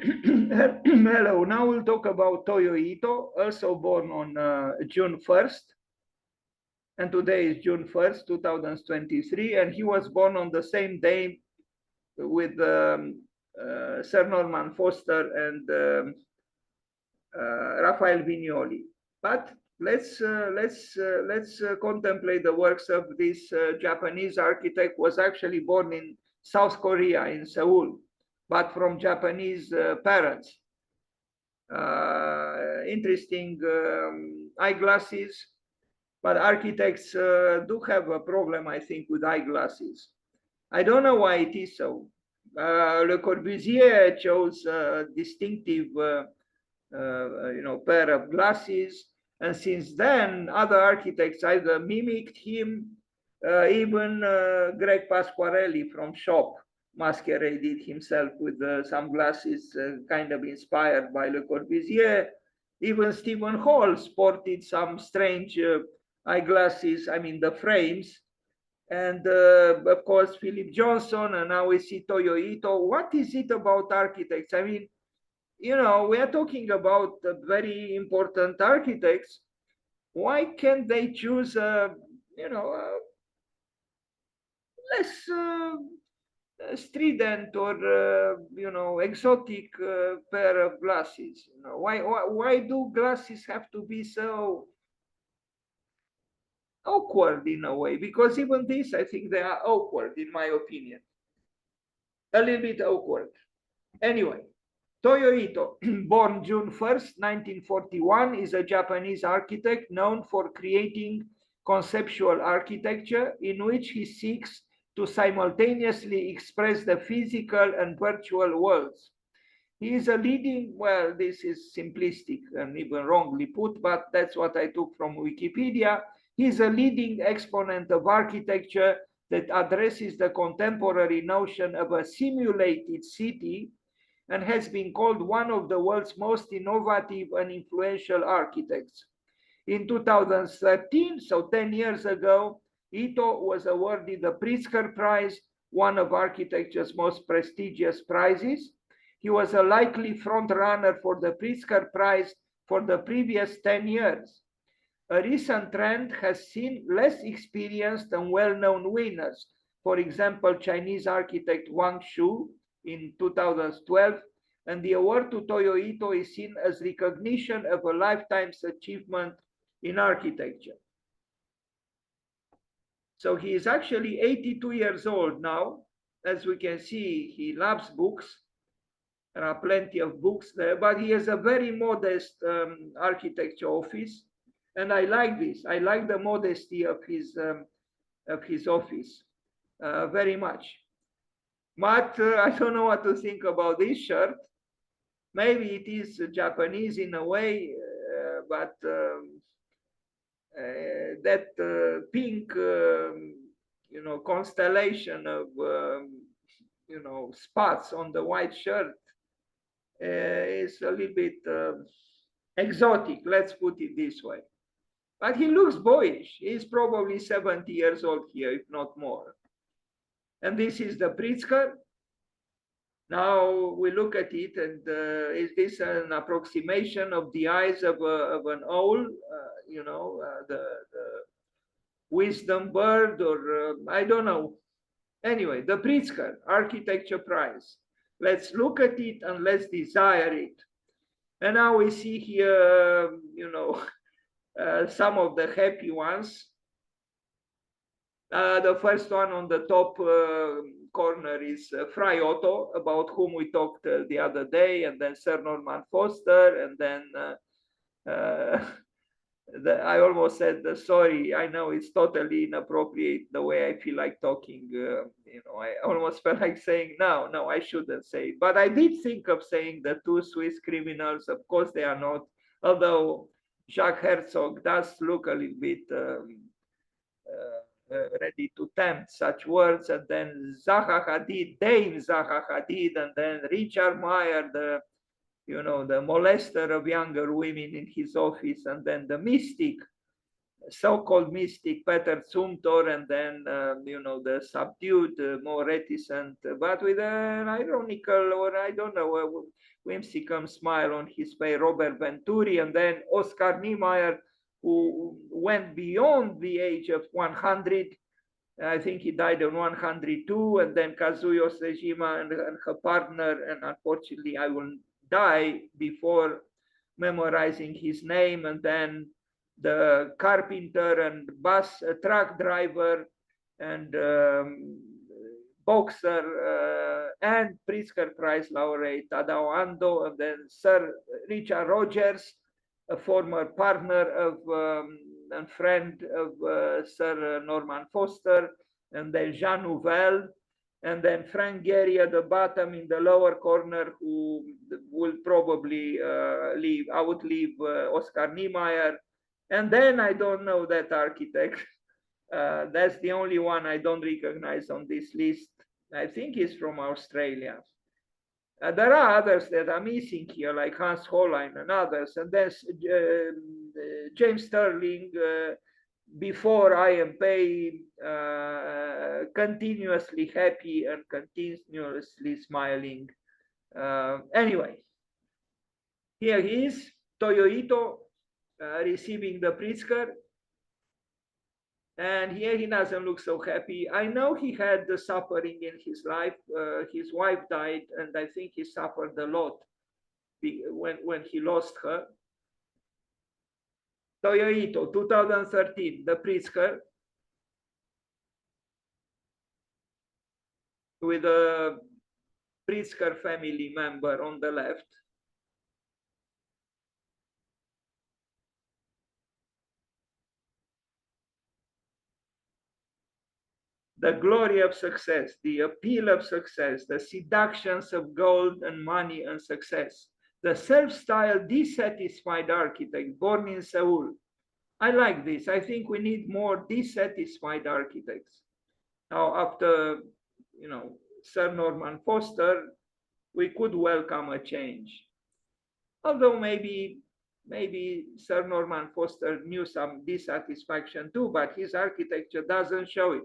Hello, now we'll talk about Toyo Ito, also born on June 1st. And today is June 1st, 2023. And he was born on the same day with Sir Norman Foster and Raphael Vignoli. But let's contemplate the works of this Japanese architect. Was actually born in South Korea, in Seoul, but from Japanese parents. Interesting eyeglasses, but architects do have a problem, I think, with eyeglasses. I don't know why it is so. Le Corbusier chose a distinctive pair of glasses, and since then other architects either mimicked him, even Greg Pasquarelli from Shop masqueraded himself with some glasses kind of inspired by Le Corbusier. Even Stephen Hall sported some strange eyeglasses, I mean the frames. And of course, Philip Johnson, and now we see Toyo Ito. What is it about architects? I mean, you know, we are talking about very important architects. Why can't they choose, less strident or exotic pair of glasses? You know, why do glasses have to be so awkward in a way? Because even this, I think they are awkward, in my opinion. A little bit awkward. Anyway, Toyo Ito, born June 1st, 1941, is a Japanese architect known for creating conceptual architecture in which he seeks to simultaneously express the physical and virtual worlds. He is a leading, well, this is simplistic and even wrongly put, but that's what I took from Wikipedia. He is a leading exponent of architecture that addresses the contemporary notion of a simulated city and has been called one of the world's most innovative and influential architects. In 2013, so 10 years ago, Ito was awarded the Pritzker Prize, one of architecture's most prestigious prizes. He was a likely front-runner for the Pritzker Prize for the previous 10 years. A recent trend has seen less experienced and well-known winners. For example, Chinese architect Wang Shu in 2012, and the award to Toyo Ito is seen as recognition of a lifetime's achievement in architecture. So he is actually 82 years old now. As we can see, he loves books. There are plenty of books there, but he has a very modest architecture office. And I like this. I like the modesty of his office very much. But I don't know what to think about this shirt. Maybe it is Japanese in a way, but that pink, constellation of, spots on the white shirt is a little bit exotic. Let's put it this way. But he looks boyish. He's probably 70 years old here, if not more. And this is the Pritzker. Now we look at it, and is this an approximation of the eyes of an owl? The wisdom bird, or I don't know. Anyway, the Pritzker Architecture Prize. Let's look at it and let's desire it. And now we see here, some of the happy ones. The first one on the top corner is Fry Otto, about whom we talked the other day, and then Sir Norman Foster, and then I almost said, sorry, I know it's totally inappropriate the way I feel like talking. I almost felt like saying, no, I shouldn't say it. But I did think of saying the two Swiss criminals. Of course, they are not, although Jacques Herzog does look a little bit ready to tempt such words. And then Zaha Hadid, Dame Zaha Hadid, and then Richard Meyer, the molester of younger women in his office, and then the mystic so-called mystic Peter Zumthor, and then you know, the subdued, more reticent, but with an ironical, or I don't know, a whimsical smile on his face, Robert Venturi, and then Oscar Niemeyer, who went beyond the age of 100. I think he died on 102, and then Kazuyo Sejima and her partner, and unfortunately I will die before memorizing his name, and then the carpenter and bus truck driver and boxer and Pritzker Prize laureate Tadao Ando, and then Sir Richard Rogers, a former partner of and friend of Sir Norman Foster, and then Jean Nouvel, and then Frank Gehry at the bottom in the lower corner, who will probably outlive Oscar Niemeyer. And then I don't know that architect. That's the only one I don't recognize on this list. I think he's from Australia. There are others that are missing here, like Hans Hollein and others. And there's James Sterling, before I am paid, continuously happy and continuously smiling. Anyway, here he is, Toyo Ito, receiving the Pritzker. And here he doesn't look so happy. I know he had the suffering in his life. His wife died, and I think he suffered a lot when he lost her. Toyo Ito, 2013, the Pritzker, with a Pritzker family member on the left. The glory of success, the appeal of success, the seductions of gold and money and success, the self-styled dissatisfied architect born in Seoul. I like this. I think we need more dissatisfied architects. Now, after, you know, Sir Norman Foster, we could welcome a change. Although maybe Sir Norman Foster knew some dissatisfaction too, but his architecture doesn't show it.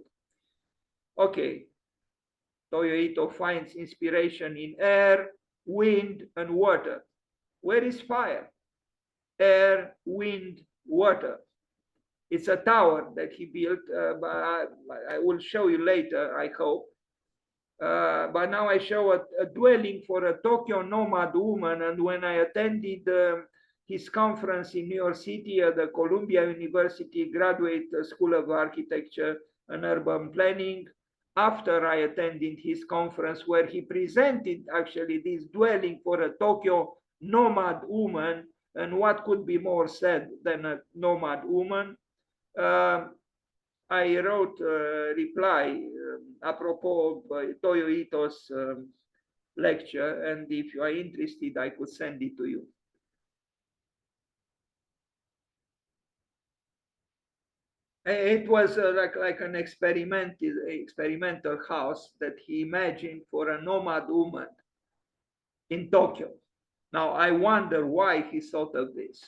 Okay, Toyo Ito finds inspiration in air, wind, and water. Where is fire? Air, wind, water. It's a tower that he built. I will show you later, I hope. But now I show a dwelling for a Tokyo nomad woman. And when I attended his conference in New York City at the Columbia University Graduate School of Architecture and Urban Planning, after I attended his conference where he presented actually this dwelling for a Tokyo nomad woman, and what could be more said than a nomad woman, I wrote a reply apropos of Toyo Ito's lecture, and if you are interested, I could send it to you. It was like an experimental house that he imagined for a nomad woman in Tokyo. Now, I wonder why he thought of this.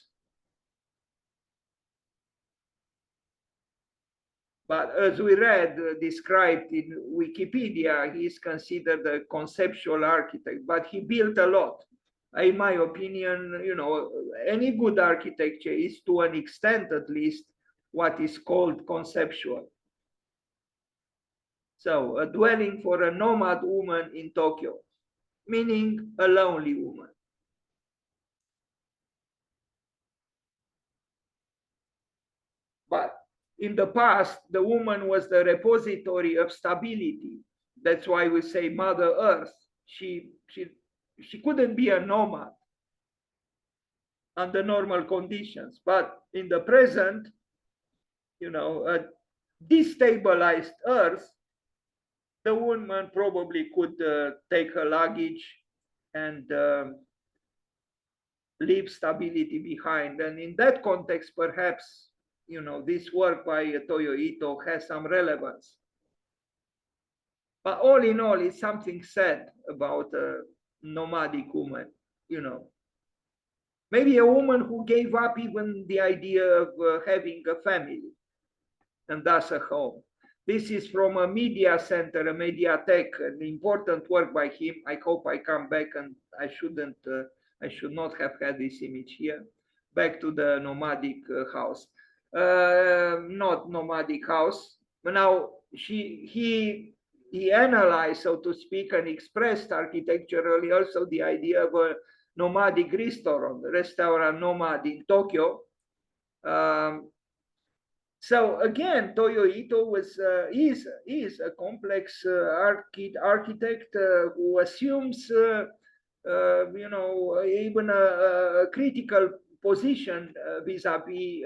But as we read, described in Wikipedia, he is considered a conceptual architect, but he built a lot. In my opinion, you know, any good architecture is, to an extent at least, what is called conceptual. So, a dwelling for a nomad woman in Tokyo, meaning a lonely woman. But in the past, the woman was the repository of stability. That's why we say Mother Earth. She couldn't be a nomad under normal conditions. But in the present, you know, a destabilized Earth, the woman probably could take her luggage and leave stability behind. And in that context, perhaps, you know, this work by Toyo Ito has some relevance. But all in all, it's something said about a nomadic woman, you know. Maybe a woman who gave up even the idea of having a family and thus a home. This is from a media center, a mediatek, an important work by him. I hope I come back and I should not have had this image here. Back to the nomadic house. Not nomadic house. But now he analyzed, so to speak, and expressed architecturally also the idea of a nomadic restaurant nomad in Tokyo. So again, Toyo Ito is a complex architect who assumes, even a critical position vis-a-vis,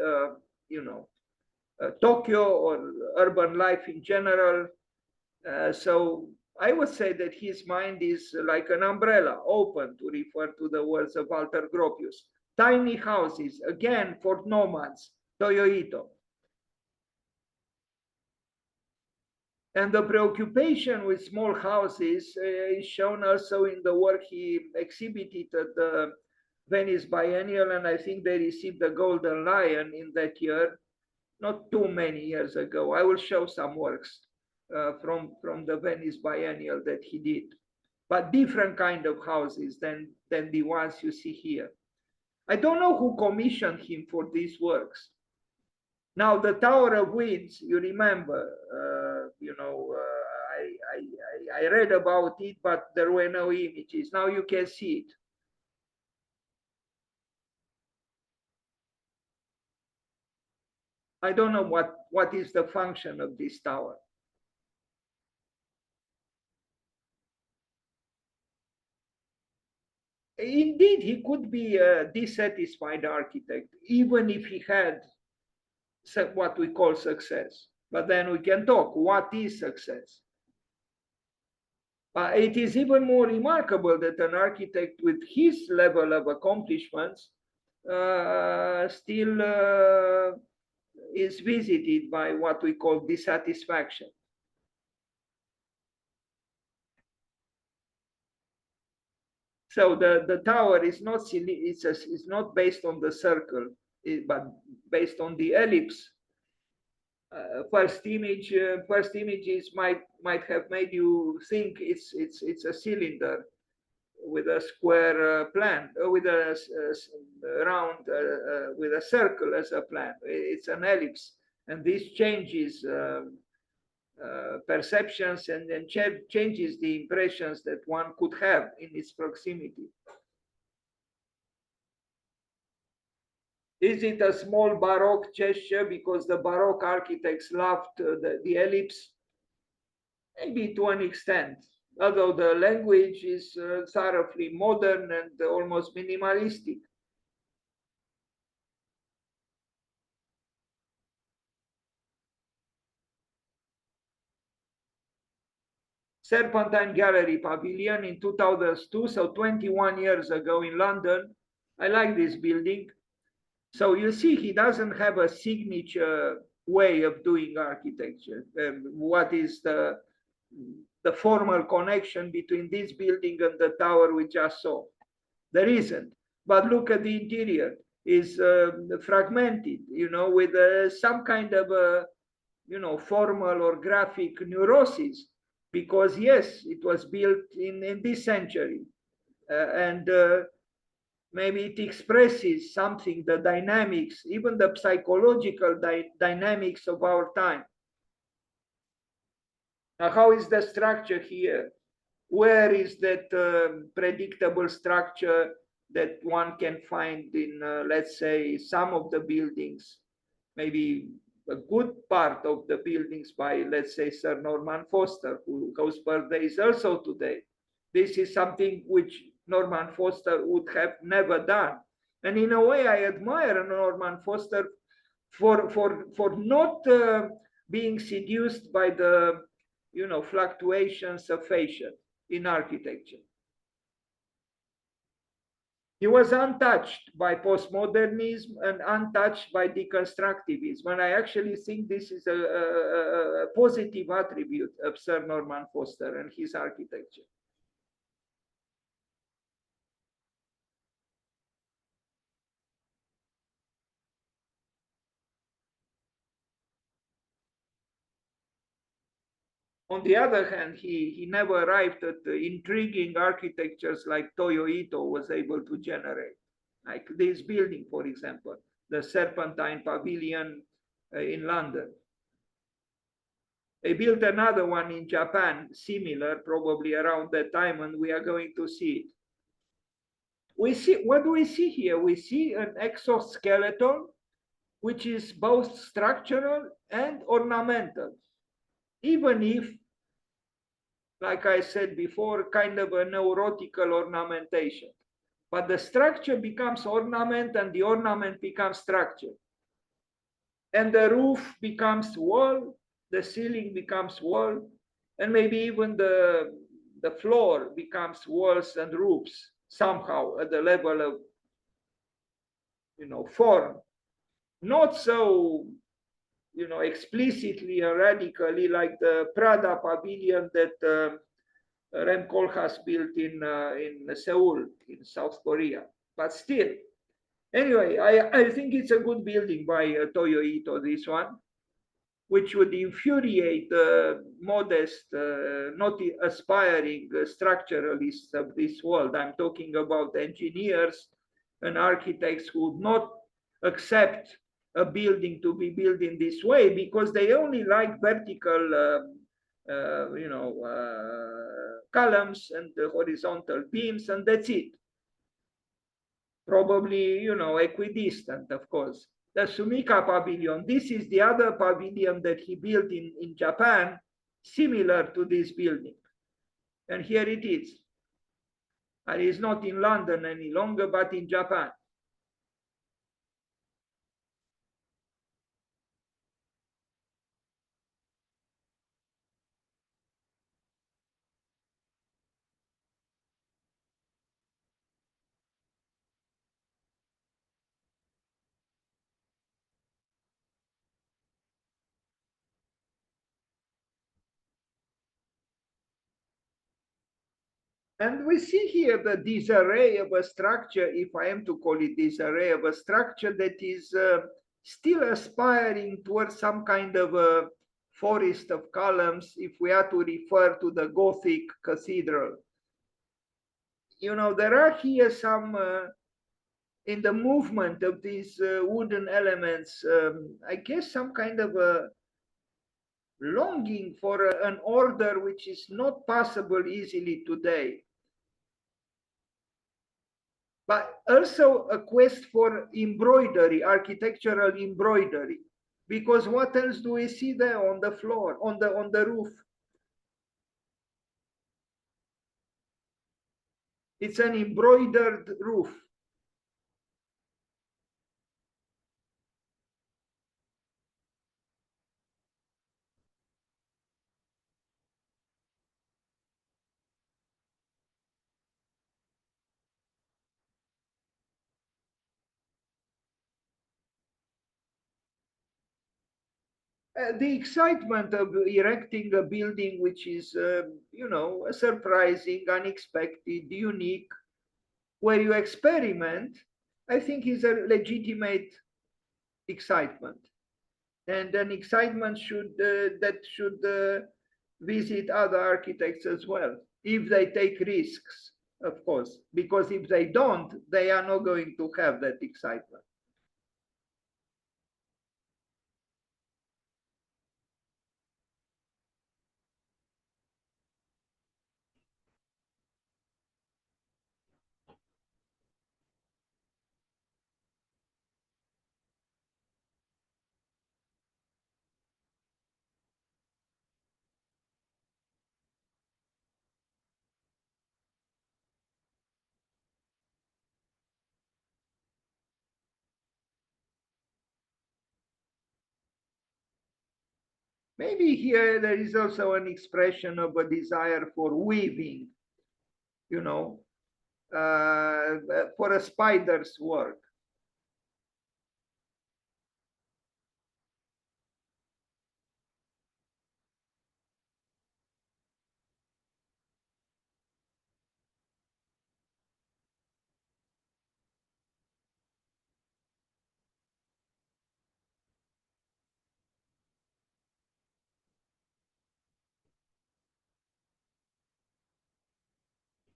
Tokyo or urban life in general. So I would say that his mind is like an umbrella, open, to refer to the words of Walter Gropius. Tiny houses, again, for nomads, Toyo Ito. And the preoccupation with small houses is shown also in the work he exhibited at the Venice Biennial, and I think they received the Golden Lion in that year, not too many years ago. I will show some works from the Venice Biennial that he did, but different kind of houses than the ones you see here. I don't know who commissioned him for these works. Now, the Tower of Winds, you remember, I read about it, but there were no images. Now you can see it. I don't know what is the function of this tower. Indeed, he could be a dissatisfied architect, even if he had what we call success. But then we can talk, what is success? It is even more remarkable that an architect with his level of accomplishments still is visited by what we call dissatisfaction. So the tower is not it's not based on the circle, but based on the ellipse. First images might have made you think it's a cylinder with a square plan, with a round, with a circle as a plan. It's an ellipse, and this changes perceptions and then changes the impressions that one could have in its proximity. Is it a small Baroque gesture because the Baroque architects loved the ellipse? Maybe to an extent, although the language is thoroughly modern and almost minimalistic. Serpentine Gallery Pavilion in 2002, so 21 years ago in London. I like this building. So you see, he doesn't have a signature way of doing architecture. What is the formal connection between this building and the tower we just saw? There isn't. But look at the interior. Is fragmented, with some kind of formal or graphic neurosis, because yes, it was built in this century, and maybe it expresses something, the dynamics, even the psychological dynamics of our time. Now, how is the structure here? Where is that predictable structure that one can find in, let's say, some of the buildings, maybe a good part of the buildings by, let's say, Sir Norman Foster, whose birthday is also today. This is something which Norman Foster would have never done. And in a way, I admire Norman Foster for not being seduced by the fluctuations of fashion in architecture. He was untouched by postmodernism and untouched by deconstructivism. And I actually think this is a positive attribute of Sir Norman Foster and his architecture. On the other hand, he never arrived at the intriguing architectures like Toyo Ito was able to generate, like this building, for example, the Serpentine Pavilion in London. They built another one in Japan, similar, probably around that time, and we are going to see it. We see, what do we see here? We see an exoskeleton, which is both structural and ornamental, even if, like I said before, kind of a neurotical ornamentation. But the structure becomes ornament and the ornament becomes structure. And the roof becomes wall, the ceiling becomes wall, and maybe even the floor becomes walls and roofs somehow at the level of, form. Not so, explicitly and radically like the Prada pavilion that Rem Koolhaas built in Seoul, in South Korea. But still, anyway, I think it's a good building by Toyo Ito, this one, which would infuriate modest, not aspiring structuralists of this world. I'm talking about engineers and architects who would not accept a building to be built in this way because they only like vertical, columns and horizontal beams, and that's it. Probably, equidistant, of course. The Sumika pavilion, this is the other pavilion that he built in Japan, similar to this building. And here it is. And it's not in London any longer, but in Japan. And we see here the disarray of a structure, if I am to call it disarray of a structure that is still aspiring towards some kind of a forest of columns, if we are to refer to the Gothic cathedral. There are here some, in the movement of these wooden elements, I guess some kind of a longing for an order which is not possible easily today. But also a quest for embroidery, architectural embroidery. Because what else do we see there on the floor, on the roof? It's an embroidered roof. The excitement of erecting a building which is, surprising, unexpected, unique, where you experiment, I think is a legitimate excitement. And an excitement that should visit other architects as well, if they take risks, of course, because if they don't, they are not going to have that excitement. Maybe here there is also an expression of a desire for weaving, you know, for a spider's work.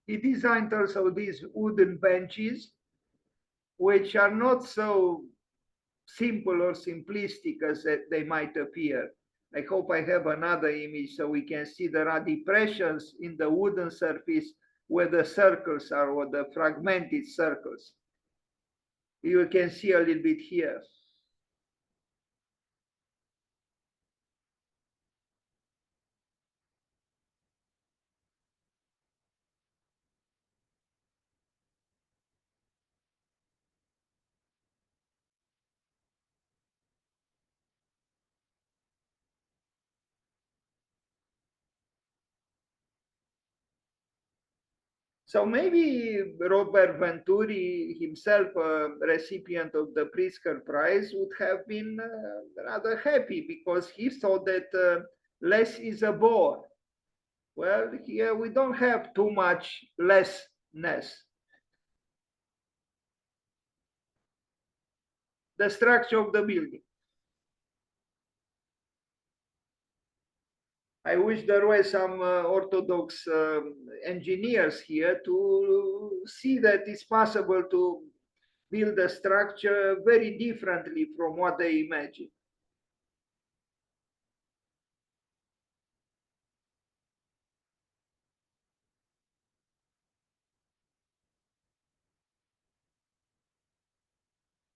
He designed also these wooden benches, which are not so simple or simplistic as they might appear. I hope I have another image so we can see there are depressions in the wooden surface where the circles are, or the fragmented circles. You can see a little bit here. So maybe Robert Venturi himself, a recipient of the Pritzker Prize, would have been rather happy because he thought that less is a bore. Well, here we don't have too much lessness. The structure of the building. I wish there were some Orthodox engineers here to see that it's possible to build a structure very differently from what they imagine.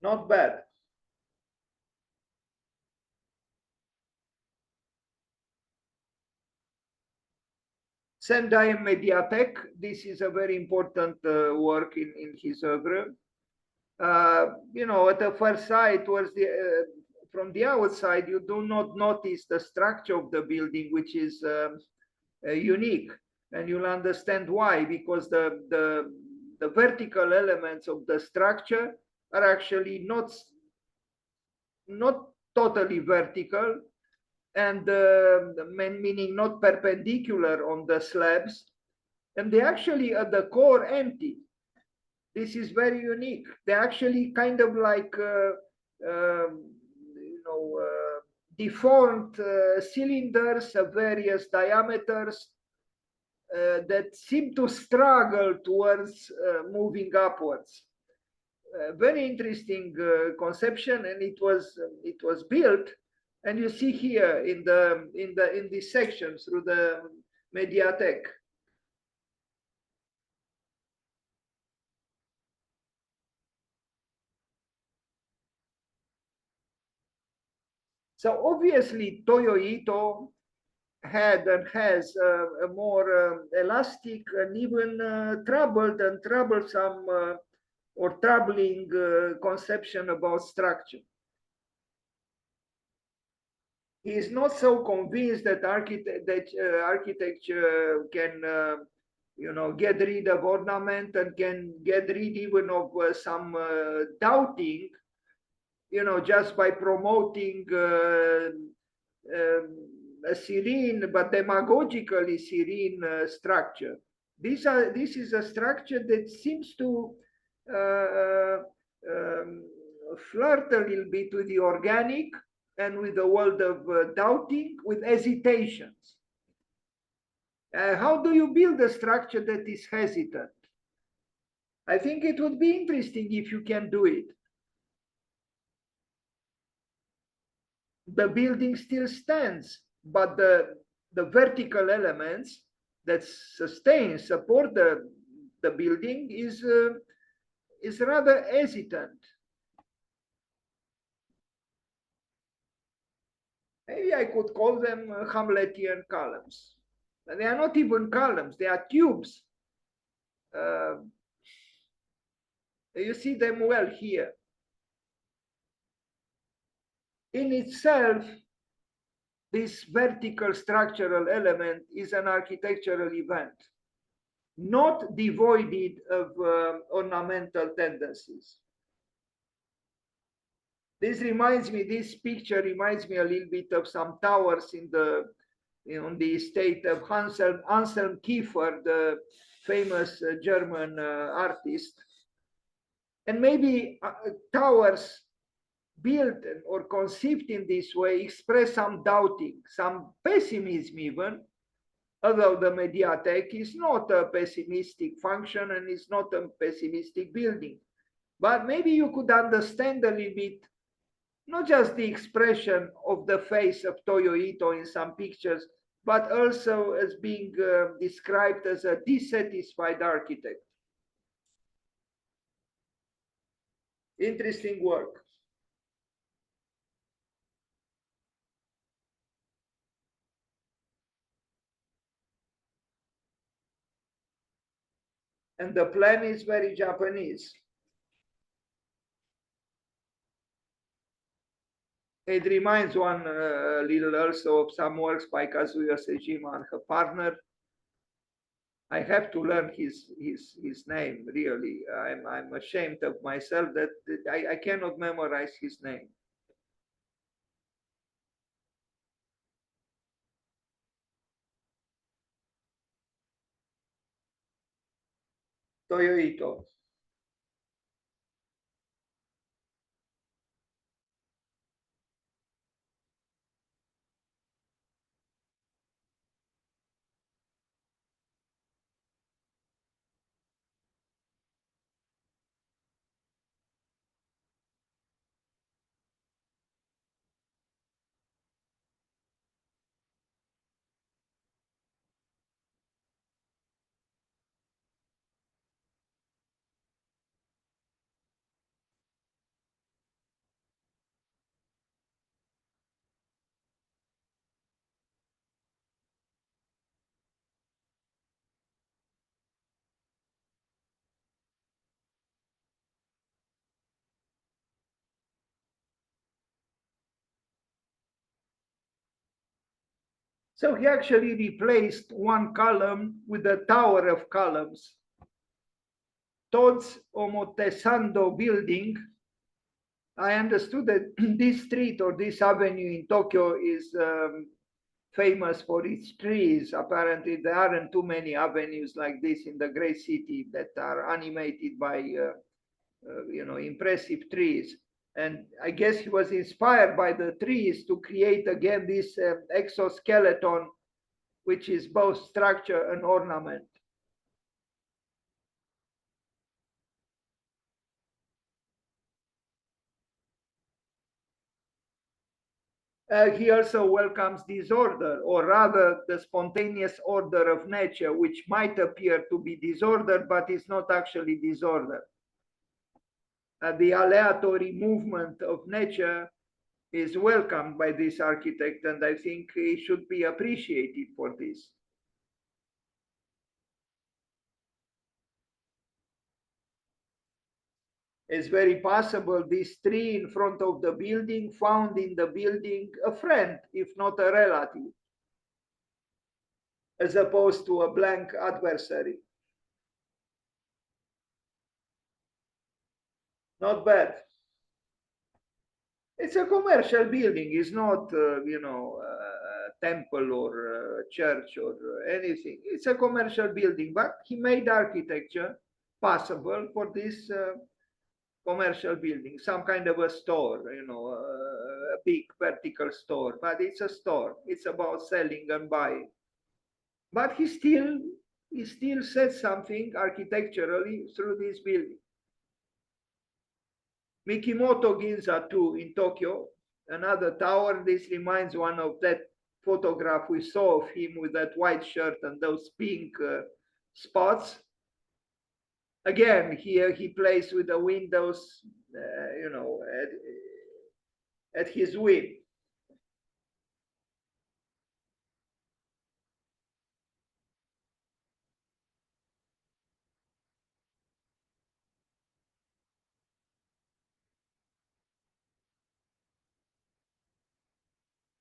Not bad. Sendai Mediatek, this is a very important work in his oeuvre. You know, at the first sight, from the outside, you do not notice the structure of the building, which is unique, and you'll understand why, because the vertical elements of the structure are actually not totally vertical, and meaning not perpendicular on the slabs, and they actually at the core empty. This is very unique. They actually kind of like deformed cylinders of various diameters that seem to struggle towards moving upwards. Very interesting conception, and it was built, and you see here in this section through the Mediatek. So obviously Toyo Ito had and has a more elastic and even troubled and troublesome or troubling conception about structure. He is not so convinced that architecture can get rid of ornament and can get rid even of some doubting, just by promoting a serene but demagogically serene structure. This is a structure that seems to flirt a little bit with the organic and with the world of doubting, with hesitations. How do you build a structure that is hesitant? I think it would be interesting if you can do it. The building still stands, but the vertical elements that support the building is rather hesitant. Maybe I could call them Hamletian columns. They are not even columns, they are tubes. You see them well here. In itself, this vertical structural element is an architectural event, not devoid of ornamental tendencies. This picture reminds me a little bit of some towers on the estate of Anselm Kiefer, the famous German artist. And maybe towers built or conceived in this way express some doubting, some pessimism even, although the Mediatek is not a pessimistic function and is not a pessimistic building. But maybe you could understand a little bit, not just the expression of the face of Toyo Ito in some pictures, but also as being described as a dissatisfied architect. Interesting work. And the plan is very Japanese. It reminds one little also of some works by Kazuya Sejima and her partner. I have to learn his name, really. I'm ashamed of myself that I cannot memorize his name. Toyo Ito. So he actually replaced one column with a tower of columns. Todd's Omotesando building, I understood that this street or this avenue in Tokyo is famous for its trees. Apparently, there aren't too many avenues like this in the great city that are animated by impressive trees. And I guess he was inspired by the trees to create again this exoskeleton, which is both structure and ornament. He also welcomes disorder, or rather the spontaneous order of nature, which might appear to be disorder, but is not actually disorder. The aleatory movement of nature is welcomed by this architect, and I think he should be appreciated for this. It's very possible this tree in front of the building found in the building a friend, if not a relative, as opposed to a blank adversary. Not bad. It's a commercial building. It's not, a temple or a church or anything. It's a commercial building, but he made architecture possible for this commercial building, some kind of a store, a big vertical store, but it's a store. It's about selling and buying. But he still said something architecturally through this building. Mikimoto Ginza 2 in Tokyo, another tower. This reminds one of that photograph we saw of him with that white shirt and those pink spots. Again, here he plays with the windows, at his whim.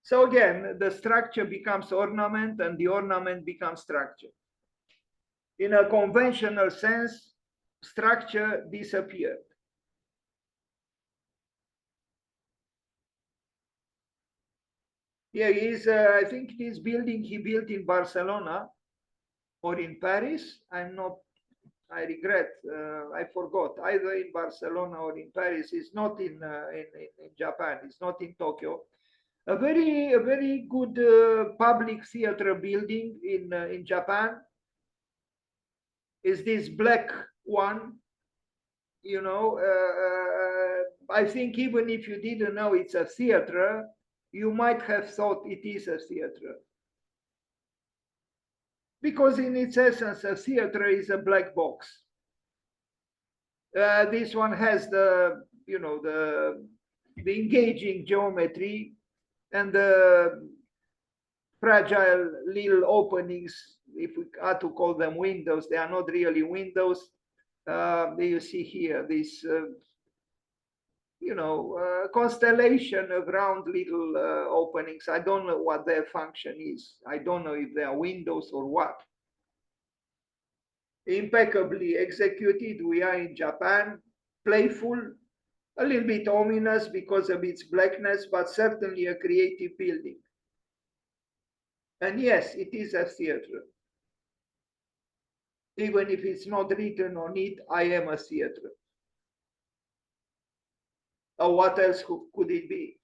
So again, the structure becomes ornament and the ornament becomes structure. In a conventional sense, structure disappeared. Here is, I think this building he built in Barcelona or in Paris. I regret, I forgot, either in Barcelona or in Paris. It's not in Japan, it's not in Tokyo. A very good public theater building in Japan is this black one. You know, I think even if you didn't know it's a theater, you might have thought it is a theater. Because in its essence, a theater is a black box. This one has the, you know, the engaging geometry and the fragile little openings, if we are to call them windows. They are not really windows. You see here this, you know, constellation of round little openings. I don't know what their function is. I don't know if they are windows or what. Impeccably executed. We are in Japan. Playful, a little bit ominous because of its blackness, but certainly a creative building. And yes, it is a theater. Even if it's not written on it, I am a theater. Or what else could it be?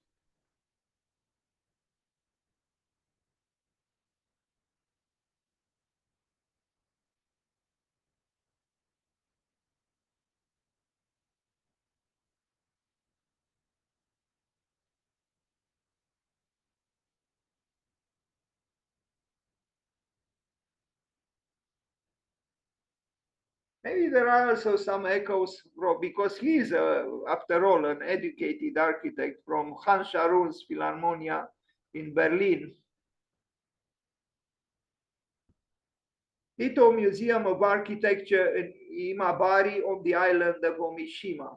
Maybe there are also some echoes because he is, after all, an educated architect from Hans Scharoun's Philharmonia in Berlin. Ito Museum of Architecture in Imabari on the island of Omishima.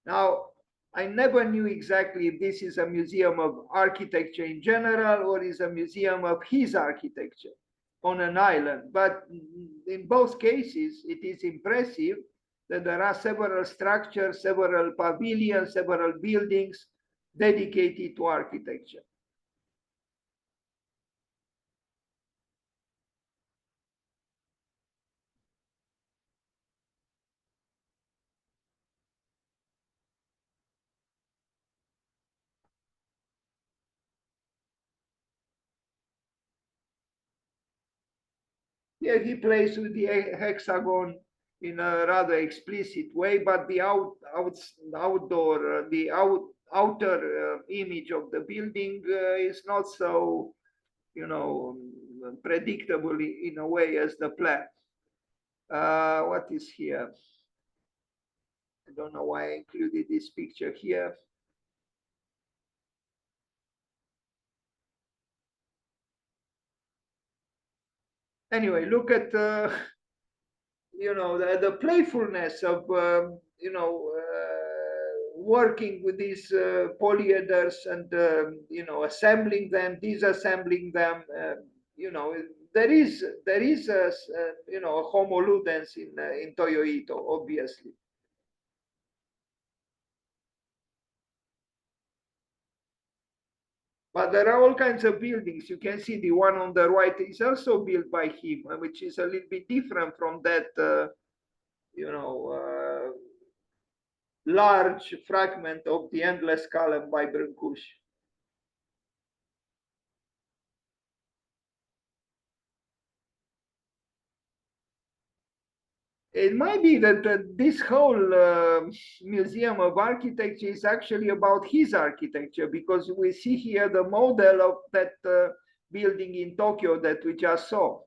Now, I never knew exactly if this is a museum of architecture in general or is a museum of his architecture on an island. But in both cases, it is impressive that there are several structures, several pavilions, several buildings dedicated to architecture. Yeah, he plays with the hexagon in a rather explicit way, but the outer image of the building is not so, you know, predictable in a way as the plan. What is here? I don't know why I included this picture here. Anyway, look at you know, the playfulness of you know, working with these polyeders and you know, assembling them, disassembling them. You know, there is a you know, a homo ludens in Toyo Ito, obviously. But there are all kinds of buildings. You can see the one on the right is also built by him, which is a little bit different from that, you know, large fragment of the endless column by Brâncuș. It might be that this whole museum of architecture is actually about his architecture, because we see here the model of that building in Tokyo that we just saw.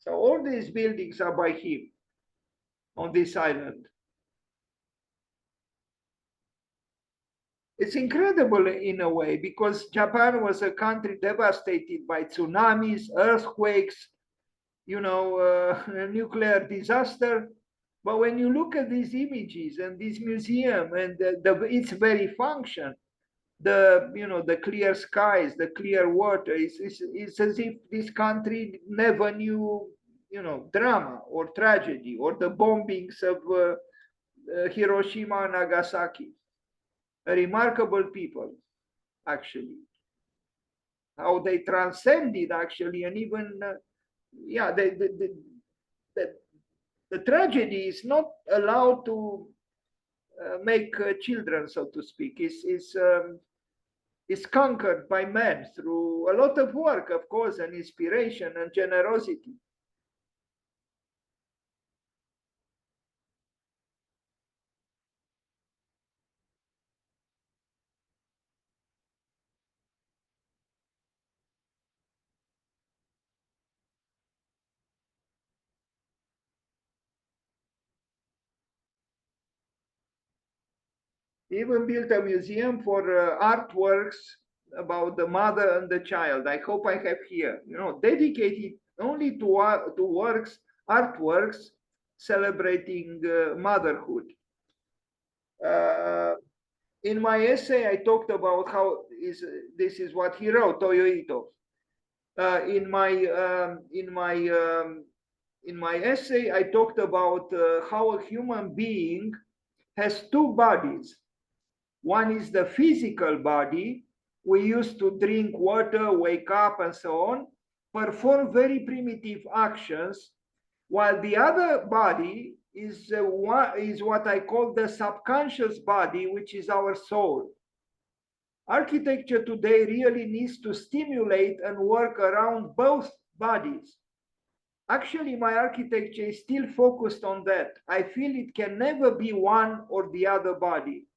So all these buildings are by him on this island. It's incredible in a way, because Japan was a country devastated by tsunamis, earthquakes, you know, nuclear disaster. But when you look at these images and this museum and its very function, the clear skies, the clear water. It's as if this country never knew drama or tragedy or the bombings of Hiroshima and Nagasaki. A remarkable people, actually, how they transcended actually, and even yeah, the, the tragedy is not allowed to make children, so to speak. Is conquered by men through a lot of work, of course, and inspiration and generosity. He even built a museum for artworks about the mother and the child. I hope I have here, dedicated only to works, artworks celebrating motherhood. Uh, in my essay, I talked about how this is what he wrote, Toyo Ito. In my essay, I talked about how a human being has two bodies. One is the physical body. We used to drink water, wake up, and so on, perform very primitive actions, while the other body is what I call the subconscious body, which is our soul. Architecture today really needs to stimulate and work around both bodies. Actually, my architecture is still focused on that. I feel it can never be one or the other body.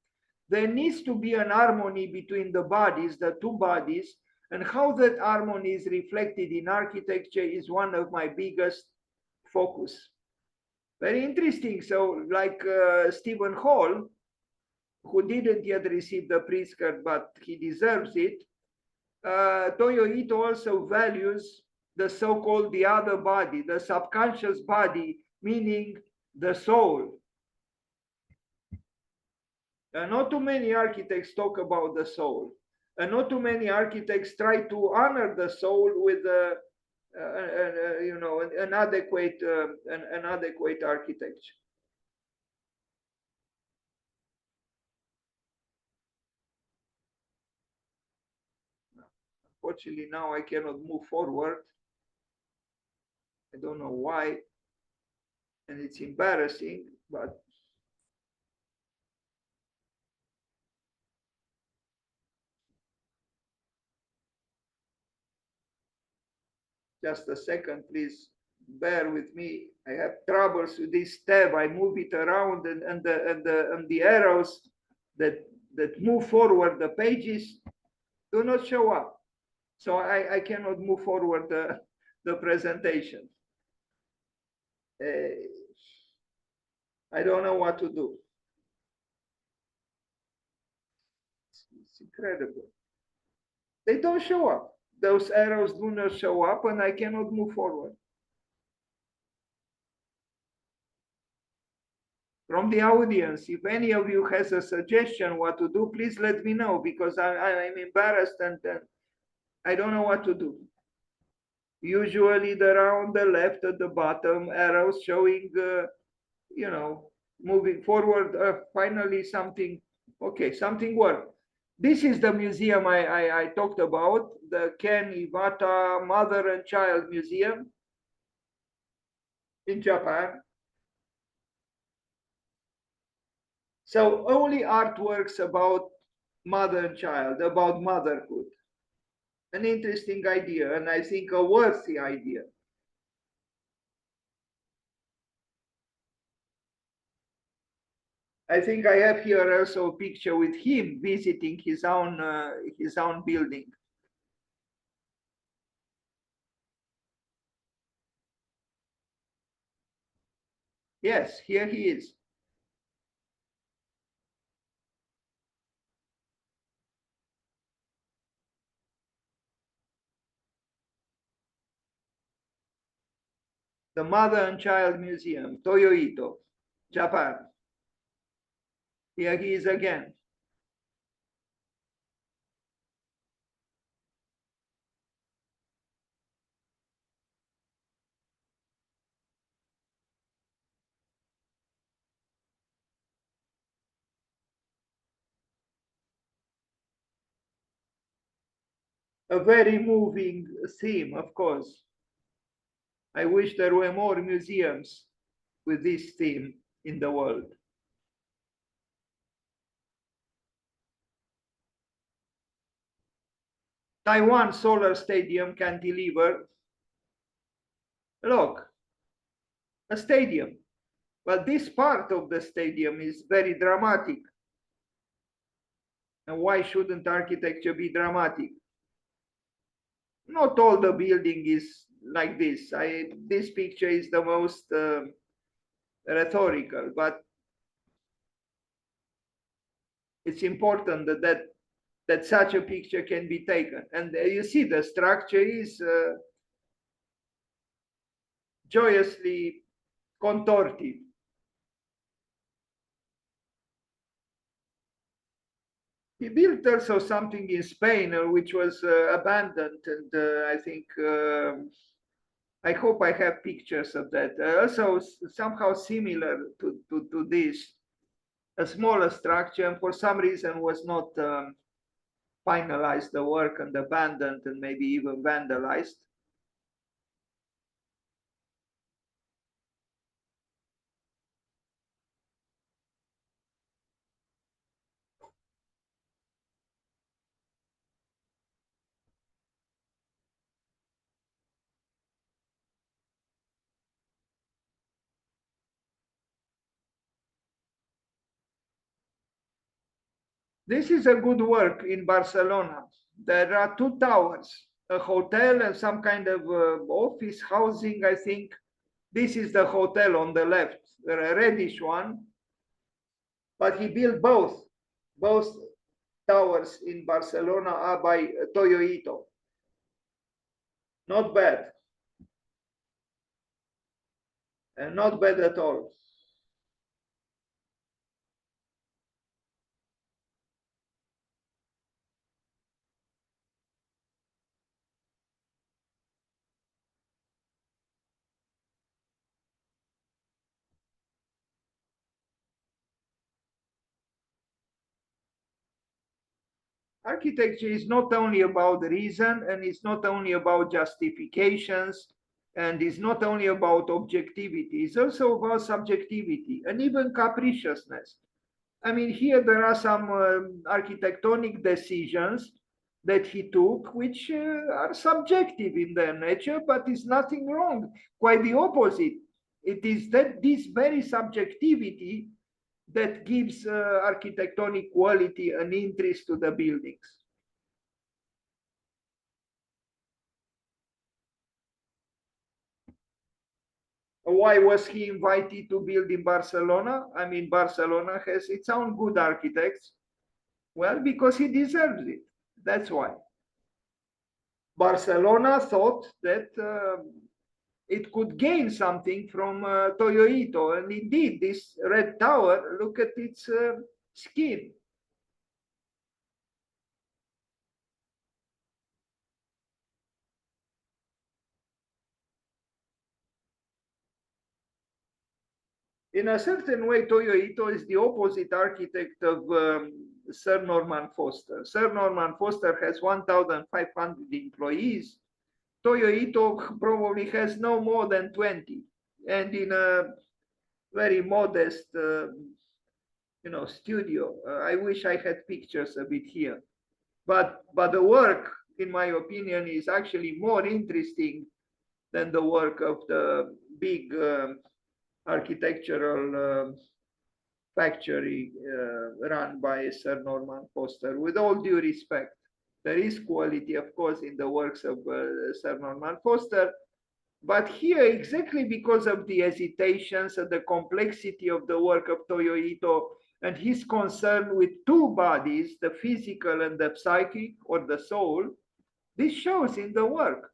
There needs to be an harmony between the bodies, the two bodies, and how that harmony is reflected in architecture is one of my biggest focus. Very interesting. So, like Stephen Hall, who didn't yet receive the Pritzker, but he deserves it, Toyo Ito also values the so-called the other body, the subconscious body, meaning the soul. Not too many architects talk about the soul, and not too many architects try to honor the soul with an adequate architecture. Unfortunately, now I cannot move forward. I don't know why, and it's embarrassing, but just a second, please bear with me. I have troubles with this tab. I move it around, and the arrows that move forward the pages do not show up. So I cannot move forward the presentation. I don't know what to do. It's incredible. They don't show up. Those arrows do not show up, and I cannot move forward. From the audience, if any of you has a suggestion what to do, please let me know, because I'm embarrassed and I don't know what to do. Usually around the left at the bottom arrows showing, moving forward. Finally, something, okay, something worked. This is the museum I talked about, the Ken Iwata Mother and Child Museum in Japan. So only artworks about mother and child, about motherhood. An interesting idea, and I think a worthy idea. I think I have here also a picture with him visiting his own building. Yes, here he is. The Mother and Child Museum, Toyo Ito, Japan. Here he is again. a very moving theme, of course. I wish there were more museums with this theme in the world. Taiwan Solar Stadium cantilever. Look, a stadium. Well, this part of the stadium is very dramatic. And why shouldn't architecture be dramatic? Not all the building is like this. This picture is the most rhetorical, but it's important that such a picture can be taken. And you see the structure is joyously contorted. He built also something in Spain, which was abandoned, and I think I hope I have pictures of that. Also, somehow similar to this, a smaller structure, and for some reason was not finalized the work and abandoned and maybe even vandalized. This is a good work in Barcelona. There are two towers, a hotel and some kind of office housing, I think. This is the hotel on the left, the reddish one. But he built both towers in Barcelona are by Toyo Ito. Not bad. And not bad at all. Architecture is not only about reason, and it's not only about justifications, and it's not only about objectivity, it's also about subjectivity and even capriciousness. I mean, here there are some architectonic decisions that he took, which are subjective in their nature, but is nothing wrong. Quite the opposite. It is that this very subjectivity that gives architectonic quality and interest to the buildings. Why was he invited to build in Barcelona? I mean, Barcelona has its own good architects. Well, because he deserves it. That's why. Barcelona thought that it could gain something from Toyo Ito. And indeed, this red tower, look at its skin. In a certain way, Toyo Ito is the opposite architect of Sir Norman Foster. Sir Norman Foster has 1,500 employees. Toyo Ito probably has no more than 20, and in a very modest, studio. I wish I had pictures of it here, but the work, in my opinion, is actually more interesting than the work of the big architectural factory run by Sir Norman Foster. With all due respect, there is quality, of course, in the works of Sir Norman Foster, but here, exactly because of the hesitations and the complexity of the work of Toyo Ito and his concern with two bodies, the physical and the psychic or the soul, this shows in the work.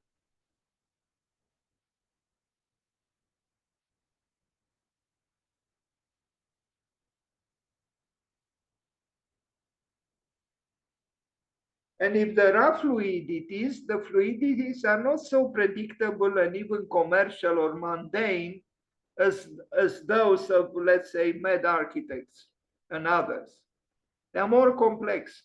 And if there are fluidities, the fluidities are not so predictable and even commercial or mundane as those of, let's say, mad architects and others. They are more complex.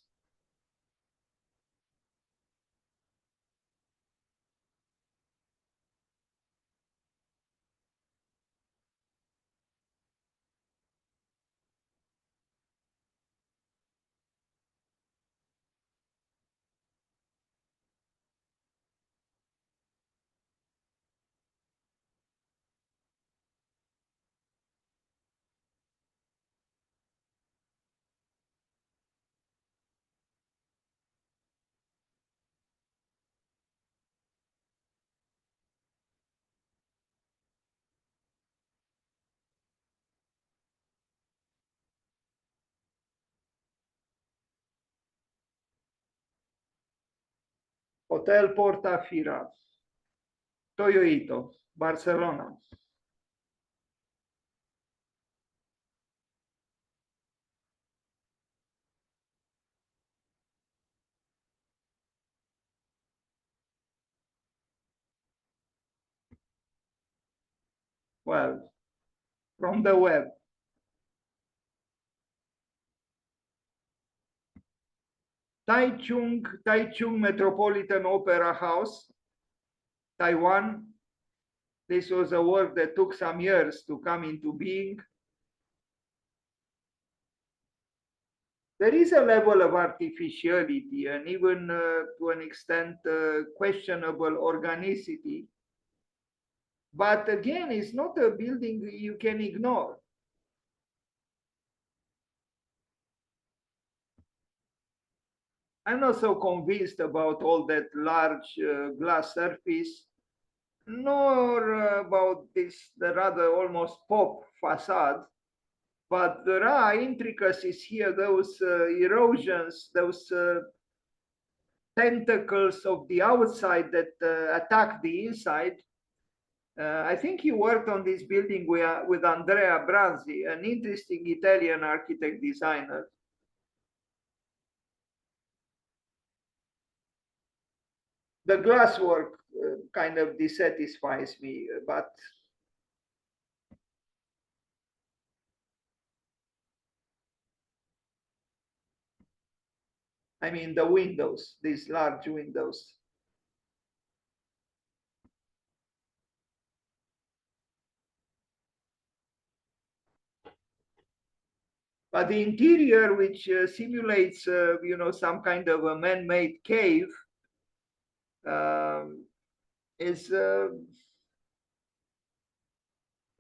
Hotel Portafira, Toyo Ito, Barcelona. Well, from the web. Taichung Metropolitan Opera House, Taiwan. This was a work that took some years to come into being. There is a level of artificiality and even to an extent questionable organicity. But again, it's not a building you can ignore. I'm not so convinced about all that large glass surface, nor about this the rather almost pop facade. But there are intricacies here, those erosions, those tentacles of the outside that attack the inside. I think he worked on this building with Andrea Branzi, an interesting Italian architect designer. The glasswork kind of dissatisfies me, but I mean the windows, these large windows. But the interior, which simulates, some kind of a man-made cave, is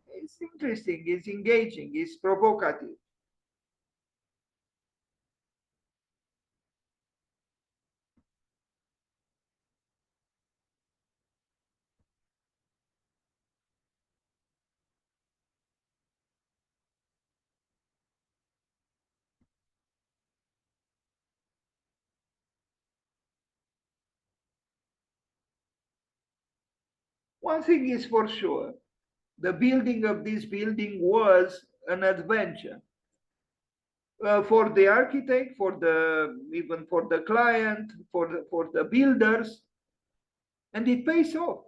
it's interesting, it's engaging, it's provocative. One thing is for sure, the building of this building was an adventure. For the architect, even for the client, for the builders, and it pays off.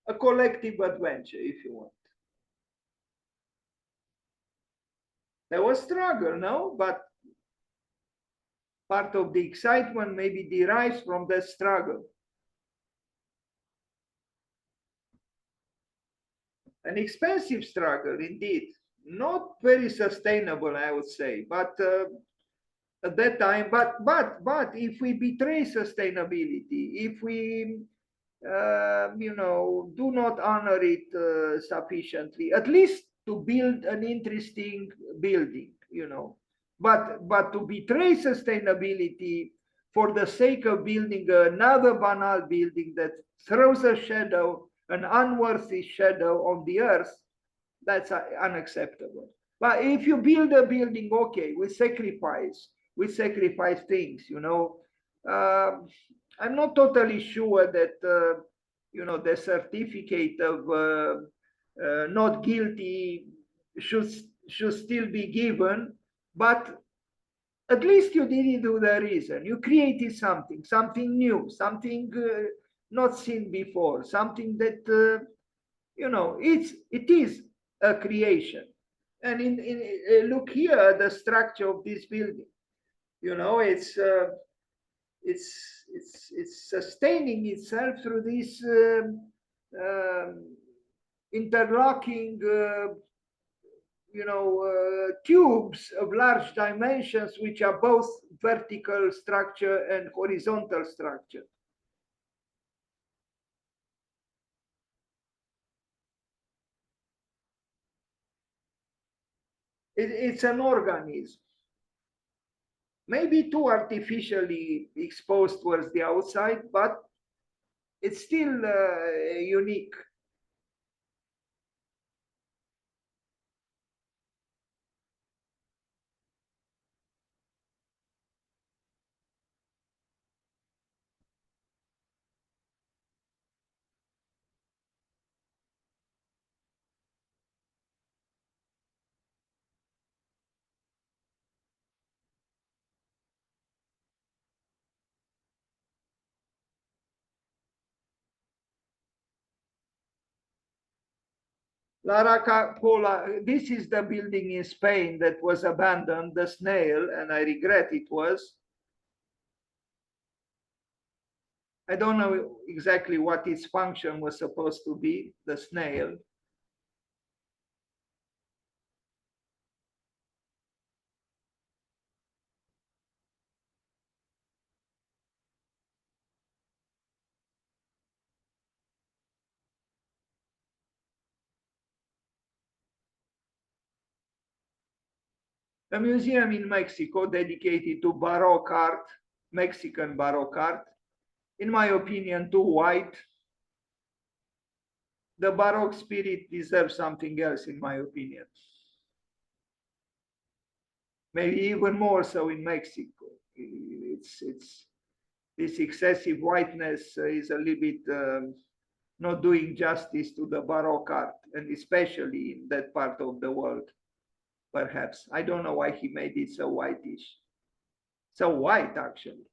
A collective adventure, if you want. There was struggle, no, but part of the excitement maybe derives from the struggle. An expensive struggle, indeed, not very sustainable, I would say, but at that time, but if we betray sustainability, if we do not honor it sufficiently, at least to build an interesting building, but to betray sustainability for the sake of building another banal building that throws a shadow, an unworthy shadow on the earth, that's unacceptable. But if you build a building, okay, with sacrifice things, I'm not totally sure that the certificate of not guilty should still be given, but at least you didn't do the reason. You created something new, something not seen before, something that it is a creation. And look here, the structure of this building. It's sustaining itself through these interlocking tubes of large dimensions, which are both vertical structure and horizontal structure. It's an organism, maybe too artificially exposed towards the outside, but it's still unique. Lara Pola, this is the building in Spain that was abandoned, the snail, and I regret it was. I don't know exactly what its function was supposed to be, the snail. A museum in Mexico dedicated to Baroque art, Mexican Baroque art, in my opinion, too white. The Baroque spirit deserves something else, in my opinion. Maybe even more so in Mexico. It's this excessive whiteness is a little bit not doing justice to the Baroque art, and especially in that part of the world, perhaps. I don't know why he made it so whitish. So white, actually.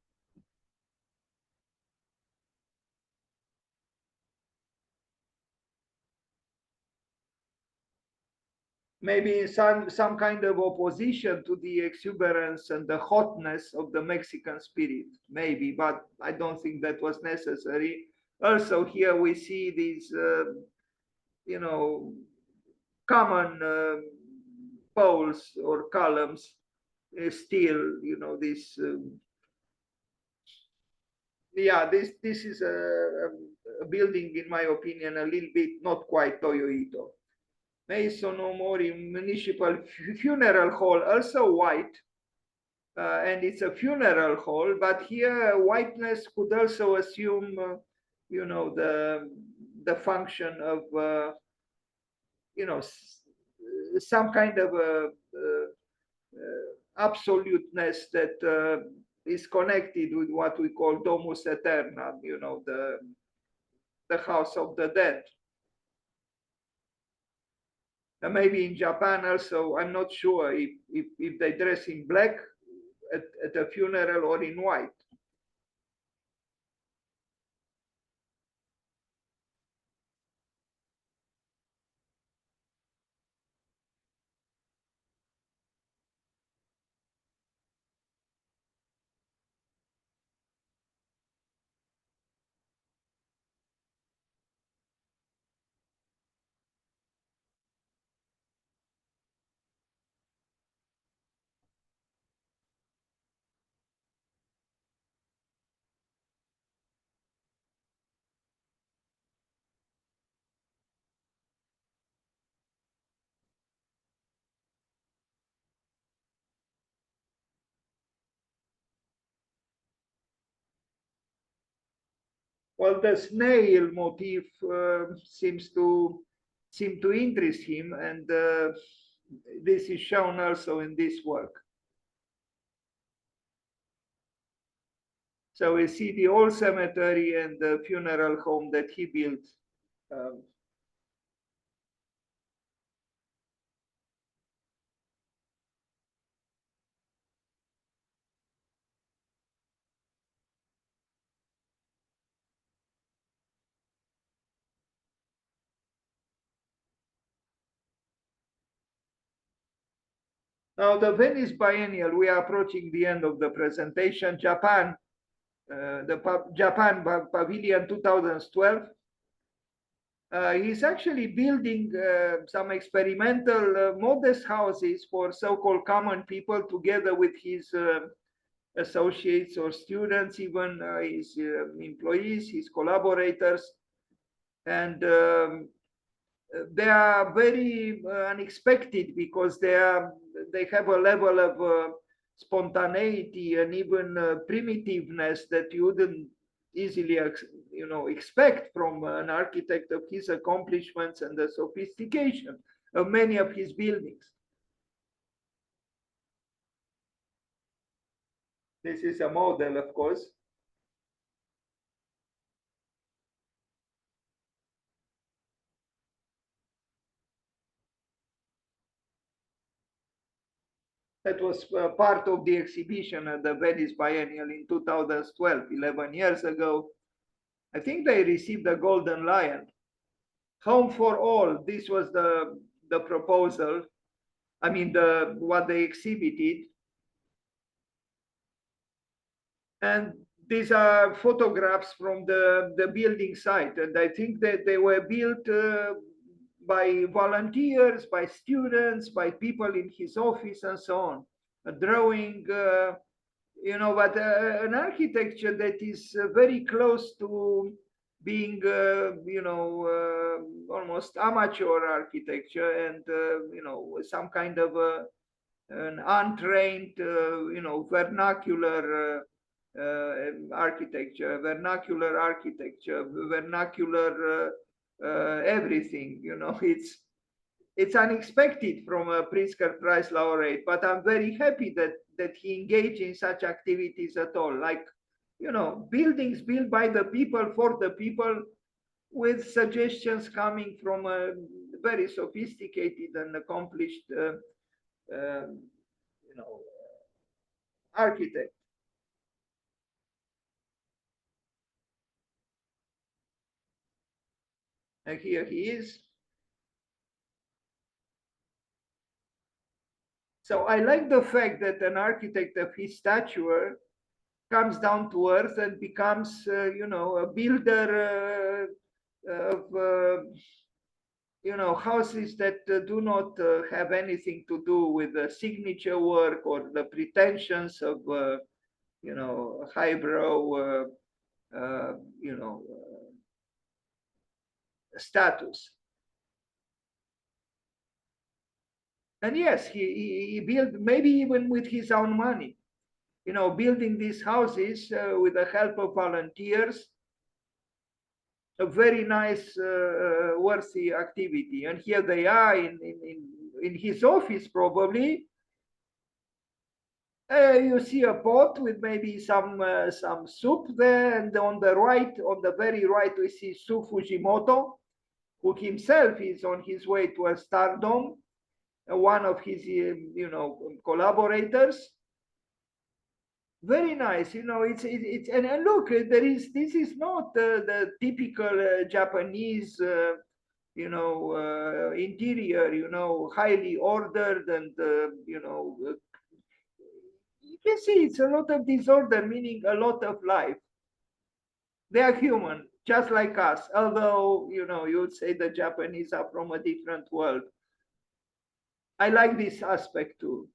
Maybe some kind of opposition to the exuberance and the hotness of the Mexican spirit, maybe, but I don't think that was necessary. Also, here we see these, you know, common poles or columns, still, this. Yeah, this is a building, in my opinion, a little bit not quite Toyo Ito. Mason Omori Municipal Funeral Hall, also white, and it's a funeral hall, but here whiteness could also assume, the function of, some kind of absoluteness that is connected with what we call domus aeterna, the house of the dead. And maybe in Japan also, I'm not sure if they dress in black at a funeral or in white. Well, the snail motif seem to interest him, and this is shown also in this work. So we see the old cemetery and the funeral home that he built. Um, Now, the Venice Biennial, we are approaching the end of the presentation. Japan, Japan Pavilion 2012. He's actually building some experimental modest houses for so-called common people together with his associates or students, even his employees, his collaborators. And they are very unexpected because they have a level of spontaneity and even primitiveness that you wouldn't easily expect from an architect of his accomplishments and the sophistication of many of his buildings. This is a model, of course. That was part of the exhibition at the Venice Biennial in 2012, 11 years ago. I think they received a Golden Lion. Home for all. This was the proposal. I mean, what they exhibited. And these are photographs from the building site. And I think that they were built by volunteers, by students, by people in his office and so on. A drawing, you know, but an architecture that is very close to being, you know, almost amateur architecture and, you know, some kind of an untrained, you know, vernacular architecture, vernacular everything. You know, it's unexpected from a Pritzker Prize laureate, but I'm very happy that he engaged in such activities at all. Like, you know, buildings built by the people for the people, with suggestions coming from a very sophisticated and accomplished, you know, architect. And here he is. So I like the fact that an architect of his stature comes down to earth and becomes, you know, a builder of, you know, houses that do not have anything to do with the signature work or the pretensions of, you know, highbrow, you know, status. And yes, he built, maybe even with his own money, you know, building these houses with the help of volunteers, a very nice, worthy activity. And here they are in his office, probably. You see a pot with maybe some soup there, and on the right, on the very right, we see Su Fujimoto, who himself is on his way to a stardom, one of his, you know, collaborators. Very nice, you know. It's and look, this is not the typical Japanese, you know, interior, you know, highly ordered and you know, you can see it's a lot of disorder, meaning a lot of life. They are human, just like us. Although, you know, you would say the Japanese are from a different world. I like this aspect too.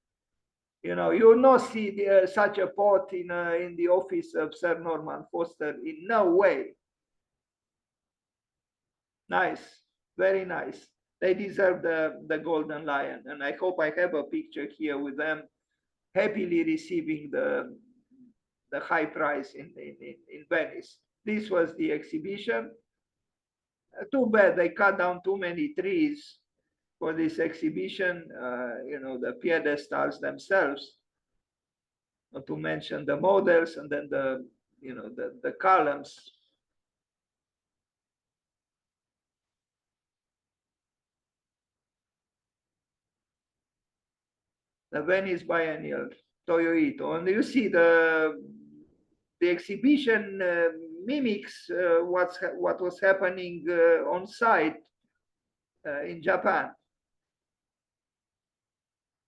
You know, you will not see such a pot in the office of Sir Norman Foster. In no way. Nice, very nice. They deserve the Golden Lion, and I hope I have a picture here with them happily receiving the high prize in Venice. This was the exhibition. Too bad they cut down too many trees for this exhibition. You know, the pedestals themselves, not to mention the models, and then the, you know, the columns. The Venice Biennial, Toyo Ito. And you see the exhibition mimics what was happening on site in Japan.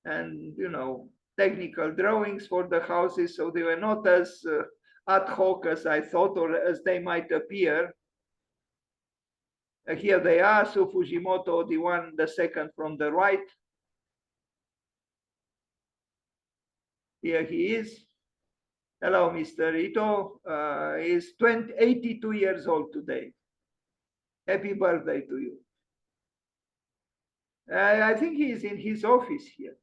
And, you know, technical drawings for the houses, so they were not as ad hoc as I thought, or as they might appear. Here they are, Su Fujimoto, the second from the right. Here he is. Hello, Mr. Ito. He's 82 years old today. Happy birthday to you. I think he's in his office here.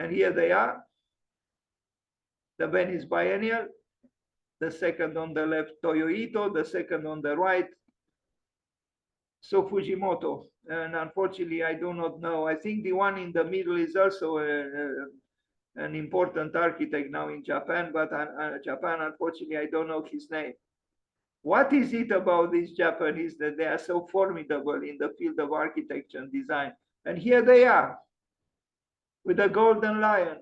And here they are. The Venice Biennial. The second on the left, Toyo Ito. The second on the right, So Fujimoto. And unfortunately, I do not know. I think the one in the middle is also an important architect now in Japan, but Japan, unfortunately, I don't know his name. What is it about these Japanese that they are so formidable in the field of architecture and design? And here they are with the Golden Lion.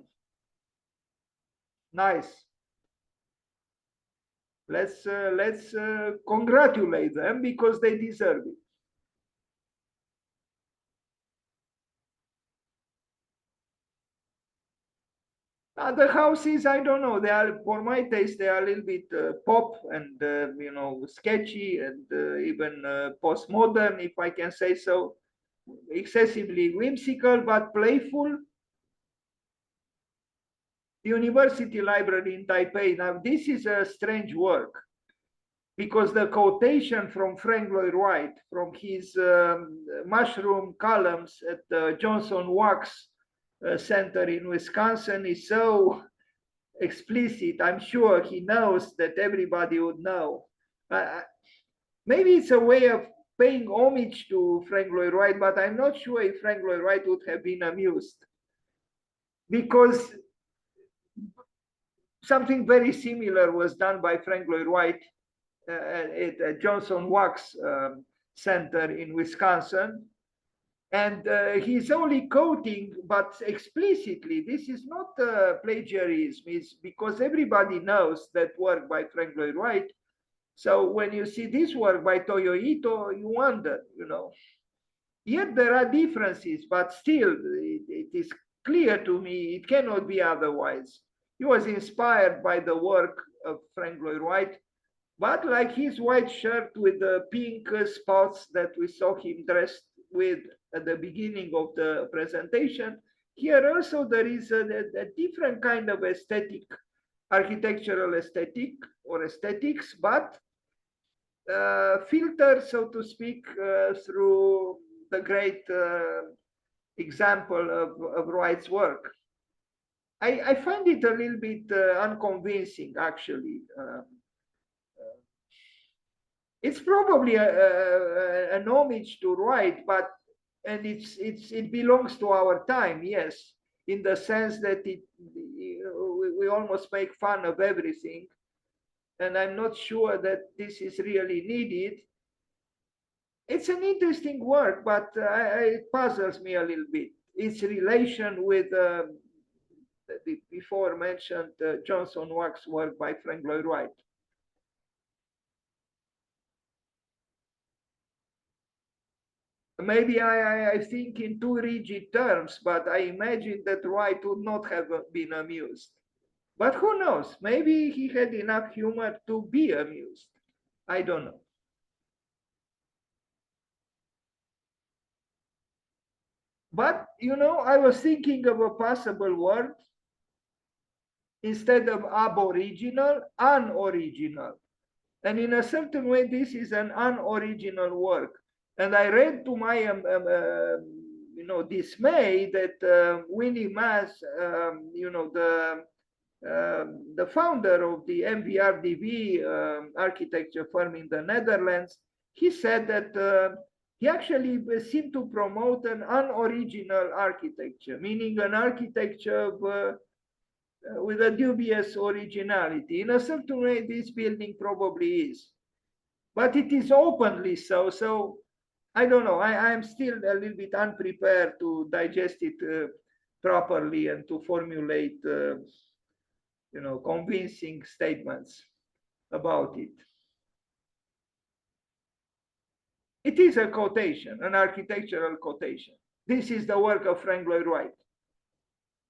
Nice. Let's congratulate them because they deserve it. The houses, I don't know. They are, for my taste, they are a little bit pop and you know, sketchy and even postmodern, if I can say so. Excessively whimsical but playful. The University Library in Taipei. Now, this is a strange work because the quotation from Frank Lloyd Wright from his mushroom columns at the Johnson Wax Center in Wisconsin is so explicit. I'm sure he knows that everybody would know. Maybe it's a way of paying homage to Frank Lloyd Wright, but I'm not sure if Frank Lloyd Wright would have been amused, because something very similar was done by Frank Lloyd Wright at Johnson Wax Center in Wisconsin. And he's only quoting, but explicitly, this is not plagiarism, it's because everybody knows that work by Frank Lloyd Wright. So when you see this work by Toyo Ito, you wonder, you know. Yet there are differences, but still it is clear to me it cannot be otherwise. He was inspired by the work of Frank Lloyd Wright, but like his white shirt with the pink spots that we saw him dressed with at the beginning of the presentation, here also there is a different kind of aesthetic, architectural aesthetic or aesthetics, but filtered, so to speak, through the great example of Wright's work. I find it a little bit unconvincing, actually. It's probably an homage to Wright, but it belongs to our time, yes, in the sense that we almost make fun of everything, and I'm not sure that this is really needed. It's an interesting work, but it puzzles me a little bit. Its relation with the before mentioned Johnson Wax work by Frank Lloyd Wright. Maybe I think in too rigid terms, but I imagine that Wright would not have been amused. But who knows? Maybe he had enough humor to be amused. I don't know. But, you know, I was thinking of a possible word instead of aboriginal, unoriginal. And in a certain way, this is an unoriginal work. And I read to my you know, dismay that Winnie Maas, you know, the founder of the MVRDV architecture firm in the Netherlands, he said that he actually seemed to promote an unoriginal architecture, meaning an architecture of, with a dubious originality. In a certain way, this building probably is, but it is openly so. So I don't know. I'm still a little bit unprepared to digest it properly and to formulate, you know, convincing statements about it. It is a quotation, an architectural quotation. This is the work of Frank Lloyd Wright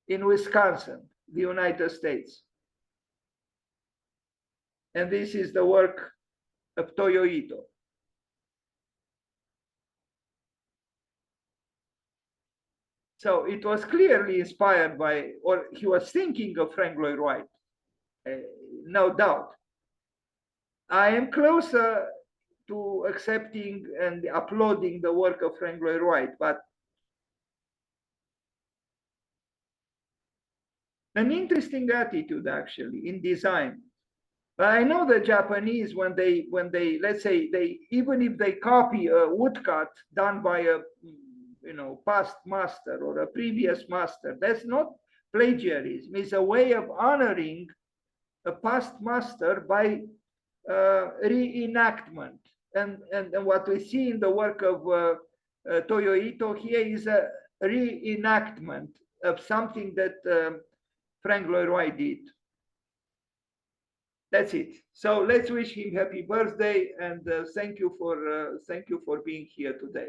in Wisconsin, the United States. And this is the work of Toyo Ito. So it was clearly inspired by, or he was thinking of Frank Lloyd Wright, no doubt. I am closer to accepting and applauding the work of Frank Lloyd Wright, but an interesting attitude actually in design. But I know the Japanese, when they let's say they, even if they copy a woodcut done by a, you know, past master or a previous master, that's not plagiarism. It's a way of honoring a past master by reenactment. And what we see in the work of Toyo Ito here is a reenactment of something that Frank Lloyd Wright did. That's it. So let's wish him happy birthday and thank you for being here today.